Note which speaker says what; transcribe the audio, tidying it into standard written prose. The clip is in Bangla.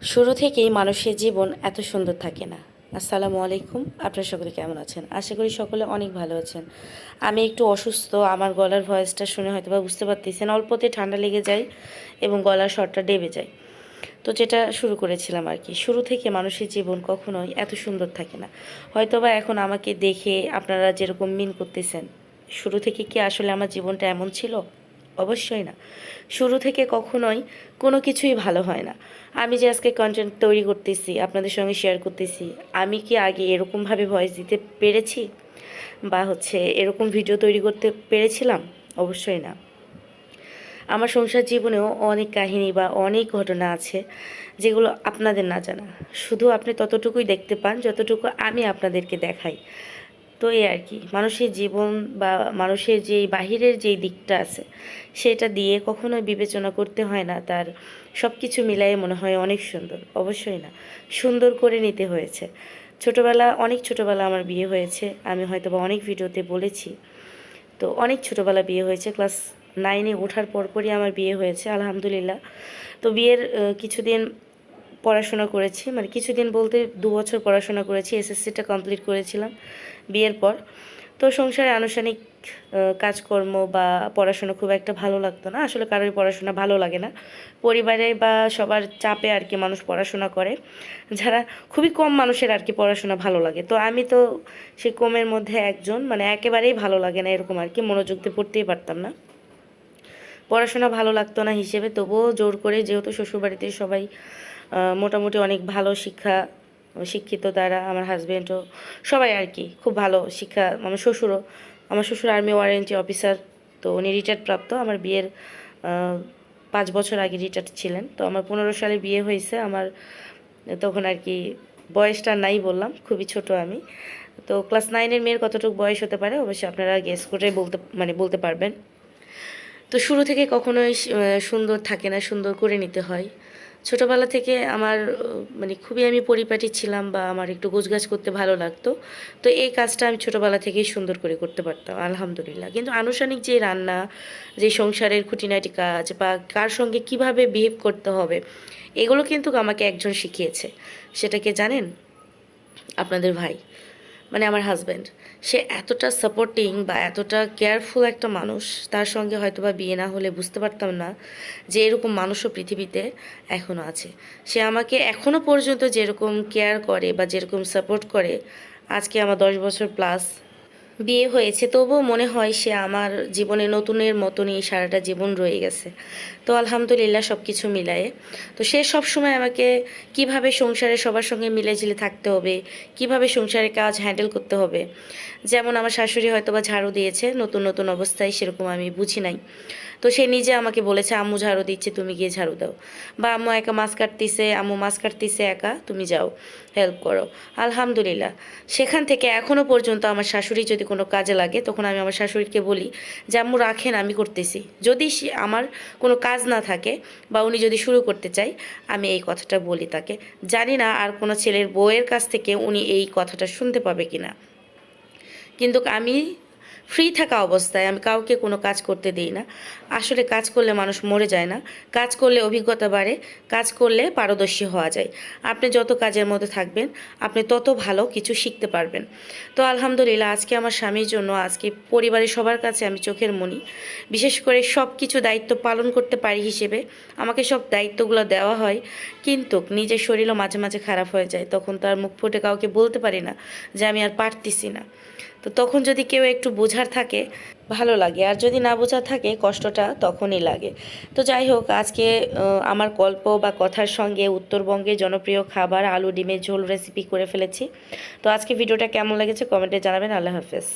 Speaker 1: শুরু থেকেই মানুষের জীবন এত সুন্দর থাকে না। আসসালামু আলাইকুম, আপনারা সকলে কেমন আছেন? আশা করি সকলে অনেক ভালো আছেন। আমি একটু অসুস্থ, আমার গলার ভয়েসটা শুনে হয়তো বা বুঝতে পারতেছেন, অল্পতে ঠান্ডা লেগে যায় এবং গলার স্বরটা ডেবে যায়। তো যেটা শুরু করেছিলাম আর কি, শুরু থেকে মানুষের জীবন কখনোই এত সুন্দর থাকে না। হয়তোবা এখন আমাকে দেখে আপনারা যেরকম মিন করতেছেন, শুরু থেকে কি আসলে আমার জীবনটা এমন ছিল? অবশ্যই না। শুরু থেকে কখনোই কোনো কিছুই ভালো হয় না। আমি যে আজকে কন্টেন্ট তৈরি করতেছি, আপনাদের সঙ্গে শেয়ার করতেছি, আমি কি আগে এরকমভাবে ভয়েস দিতে পেরেছি বা এরকম ভিডিও তৈরি করতে পেরেছিলাম? অবশ্যই না। আমার সংসার জীবনেও অনেক কাহিনী বা অনেক ঘটনা আছে যেগুলো আপনাদের না জানা। শুধু আপনি ততটুকুই দেখতে পান যতটুকু আমি আপনাদেরকে দেখাই। তো এই আর কি, মানুষের জীবন বা মানুষের যেই বাহিরের যেই দিকটা আছে সেটা দিয়ে কখনোই বিবেচনা করতে হয় না। তার সব কিছু মিলাই মনে হয় অনেক সুন্দর। অবশ্যই না, সুন্দর করে নিতে হয়েছে। অনেক ছোটোবেলা আমার বিয়ে হয়েছে, আমি হয়তো বা অনেক ভিডিওতে বলেছি। তো অনেক ছোটোবেলা বিয়ে হয়েছে, ক্লাস 9-এ ওঠার পরপরই আমার বিয়ে হয়েছে, আলহামদুলিল্লাহ। তো বিয়ের কিছুদিন পড়াশোনা করেছি, মানে কিছুদিন বলতে 2 বছর পড়াশোনা করেছি, এসএসসিটা কমপ্লিট করেছিলাম বিয়ের পর। তো সংসারে আনুষ্ঠানিক কাজকর্ম বা পড়াশোনা খুব একটা ভালো লাগতো না, আসলে কারোর পড়াশোনা ভালো লাগে না। পরিবারে বা সবার চাপে আর কি মানুষ পড়াশোনা করে, যারা খুবই কম মানুষের আর কি পড়াশোনা ভালো লাগে। তো আমি তো সেই কমের মধ্যে একজন, মানে একেবারেই ভালো লাগে না এরকম আর কি, মনোযোগ দিয়ে পড়তেই পারতাম না, পড়াশোনা ভালো লাগতো না হিসেবে তবুও জোর করে, যেহেতু শ্বশুরবাড়িতে সবাই মোটামুটি অনেক ভালো শিক্ষিত, তারা আমার হাজব্যান্ডও সবাই আর কি খুব ভালো শিক্ষা, আমার শ্বশুর আর্মি ওয়ারেন্টি অফিসার। তো উনি রিটায়ার্ড প্রাপ্ত, আমার বিয়ের 5 বছর আগে রিটায়ার্ড ছিলেন। তো আমার 15 সালে বিয়ে হয়েছে আমার, তখন আর কি বয়সটা নাই, বললাম খুবই ছোট আমি। তো ক্লাস 9-এর মেয়ের কতটুকু বয়স হতে পারে অবশ্যই আপনারা গেস করে বলতে পারবেন। তো শুরু থেকে কখনোই সুন্দর থাকে না, সুন্দর করে নিতে হয়। ছোটোবেলা থেকে আমার মানে খুবই আমি পরিপাটি ছিলাম বা আমার একটু গোছগাছ করতে ভালো লাগতো। তো এই কাজটা আমি ছোটোবেলা থেকেই সুন্দর করে করতে পারতাম, আলহামদুলিল্লাহ। কিন্তু আনুষ্ঠানিক যে রান্না, যে সংসারের খুঁটিনাটি কাজ বা কার সঙ্গে কিভাবে বিহেভ করতে হবে, এগুলো কিন্তু আমাকে একজন শিখিয়েছে। সেটাকে জানেন? আপনাদের ভাই, মানে আমার হাজব্যান্ড। সে এতটা সাপোর্টিং বা এতটা কেয়ারফুল একটা মানুষ, তার সঙ্গে হয়তো বা বিয়ে না হলে বুঝতে পারতাম না যে এরকম মানুষও পৃথিবীতে এখনও আছে। সে আমাকে এখনও পর্যন্ত যেরকম কেয়ার করে বা যেরকম সাপোর্ট করে, আজকে আমার 10 বছর প্লাস বিয়ে হয়েছে, তবুও মনে হয় সে আমার জীবনে নতুনের মতনই সারাটা জীবন রয়ে গেছে। তো আলহামদুলিল্লাহ সব কিছু মিলায়ে। তো সে সবসময় আমাকে কিভাবে সংসারে সবার সঙ্গে মিলেঝিলে থাকতে হবে, কিভাবে সংসারের কাজ হ্যান্ডেল করতে হবে। যেমন আমার শাশুড়ি হয়তো বা ঝাড়ু দিয়েছে নতুন নতুন অবস্থায়, সেরকম আমি বুঝি নাই। তো সে নিজে আমাকে বলেছে, আম্মু ঝাড়ু দিচ্ছে, তুমি গিয়ে ঝাড়ু দাও। বা আম্মু মাছ কাটতিছে একা, তুমি যাও হেল্প করো। আলহামদুলিল্লাহ, সেখান থেকে এখনও পর্যন্ত আমার শাশুড়ি যদি কোনো কাজে লাগে, তখন আমি আমার শাশুড়িকে বলি যে আম্মু রাখেন, আমি করতেছি। যদি আমার কোনো কাজ না থাকে বা উনি যদি শুরু করতে চায়, আমি এই কথাটা বলি তাকে। জানি না আর কোনো ছেলের বউয়ের কাছ থেকে উনি এই কথাটা শুনতে পাবে কিনা, কিন্তু আমি ফ্রি থাকা অবস্থায় আমি কাউকে কোনো কাজ করতে দিই না। আসলে কাজ করলে মানুষ মরে যায় না, কাজ করলে অভিজ্ঞতা বাড়ে, কাজ করলে পারদর্শী হওয়া যায়। আপনি যত কাজের মধ্যে থাকবেন, আপনি তত ভালো কিছু শিখতে পারবেন। তো আলহামদুলিল্লাহ, আজকে আমার স্বামীর জন্য, আজকে পরিবারের সবার কাছে আমি চোখের মণি। বিশেষ করে সব কিছু দায়িত্ব পালন করতে পারি হিসেবে আমাকে সব দায়িত্বগুলো দেওয়া হয়, কিন্তু নিজের শরীরও মাঝে মাঝে খারাপ হয়ে যায়, তখন তো আর মুখ ফুটে কাউকে বলতে পারি না যে আমি আর পারতেছি না। তো তখন যদি কেউ একটু বোঝার থাকে, ভালো লাগে, আর যদি না বোঝার থাকে, কষ্টটা তখনই লাগে। তো যাই হোক, আজকে আমার গল্প বা কথার সঙ্গে উত্তরবঙ্গের জনপ্রিয় খাবার আলু ডিমের ঝোল রেসিপি করে ফেলেছি। তো আজকে ভিডিওটা কেমন লেগেছে কমেন্টে জানাবেন। আল্লাহ হাফেজ।